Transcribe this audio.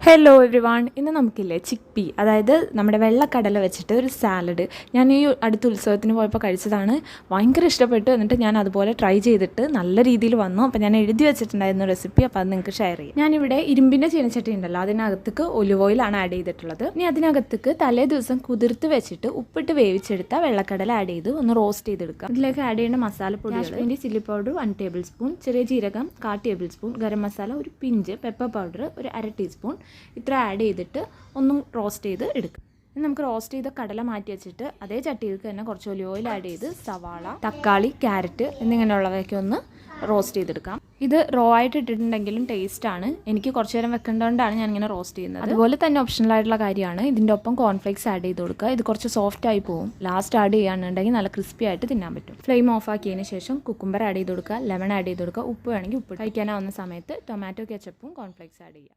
Hello every one. ഇന്ന് നമുക്കില്ലേ ചിക്പി, അതായത് നമ്മുടെ വെള്ളക്കടല വെച്ചിട്ട് ഒരു സാലഡ് ഞാൻ ഈ അടുത്ത ഉത്സവത്തിന് പോയപ്പോൾ കഴിച്ചതാണ്. ഭയങ്കര ഇഷ്ടപ്പെട്ടു. എന്നിട്ട് ഞാൻ അതുപോലെ ട്രൈ ചെയ്തിട്ട് നല്ല രീതിയിൽ വന്നു. അപ്പോൾ ഞാൻ എഴുതി വെച്ചിട്ടുണ്ടായിരുന്നു റെസിപ്പി, അപ്പോൾ അത് നിങ്ങൾക്ക് ഷെയർ ചെയ്യാം. ഞാനിവിടെ ഇരുമ്പിൻ്റെ ചീനച്ചട്ടി ഉണ്ടല്ലോ, അതിനകത്തേക്ക് ഒലിവ് ഓയിലാണ് ആഡ് ചെയ്തിട്ടുള്ളത്. ഇനി അതിനകത്തേക്ക് തലേ ദിവസം കുതിർത്ത് വെച്ചിട്ട് ഉപ്പിട്ട് വേവിച്ചെടുത്ത വെള്ളക്കടല ആഡ് ചെയ്ത് ഒന്ന് റോസ്റ്റ് ചെയ്തെടുക്കാം. ഇതിലേക്ക് ആഡ് ചെയ്യേണ്ട മസാലപ്പൊടികൾ: ചില്ലി പൗഡർ 1 ടേബിൾ സ്പൂൺ, ചെറിയ ജീരകം 1/4 ടേബിൾ സ്പൂൺ, ഗരം മസാല ഒരു പിഞ്ച്, പെപ്പർ പൗഡർ ഒരു 1/2 ടീസ്പൂൺ, ഇത്ര ആഡ് ചെയ്തിട്ട് ഒന്നും റോസ്റ്റ് ചെയ്ത് എടുക്കും. ഇനി നമുക്ക് റോസ്റ്റ് ചെയ്ത കടല മാറ്റി വെച്ചിട്ട് അതേ ചട്ടിയിലേക്ക് തന്നെ കുറച്ച് ഒലിവ് ഓയിൽ ആഡ് ചെയ്ത് സവാള, തക്കാളി, ക്യാരറ്റ് എന്നിങ്ങനെയുള്ളവയൊക്കെ ഒന്ന് റോസ്റ്റ് ചെയ്തെടുക്കാം. ഇത് റോ ആയിട്ട് ഇട്ടിട്ടുണ്ടെങ്കിലും ടേസ്റ്റാണ്. എനിക്ക് കുറച്ച് നേരം വെക്കേണ്ടതുകൊണ്ടാണ് ഞാനിങ്ങനെ റോസ്റ്റ് ചെയ്യുന്നത്. അതുപോലെ തന്നെ ഓപ്ഷണൽ ആയിട്ടുള്ള കാര്യമാണ്. ഇതിൻ്റെ ഒപ്പം കോൺഫ്ലേക്സ് ആഡ് ചെയ്ത് കൊടുക്കുക. ഇത് കുറച്ച് സോഫ്റ്റ് ആയി പോകും. ലാസ്റ്റ് ആഡ് ചെയ്യുകയാണെന്നുണ്ടെങ്കിൽ നല്ല ക്രിസ്പി ആയിട്ട് തിന്നാൻ പറ്റും. ഫ്ലെയിം ഓഫ് ആക്കിയതിന് ശേഷം കുക്കുംബർ ആഡ് ചെയ്ത് കൊടുക്കുക, ലെമൺ ആഡ് ചെയ്ത് കൊടുക്കുക, ഉപ്പ് വേണമെങ്കിൽ ഉപ്പ്. കഴിക്കാനാവുന്ന സമയത്ത് ടൊമാറ്റോ കെച്ചപ്പും കോൺഫ്ലേക്സ് ആഡ് ചെയ്യുക.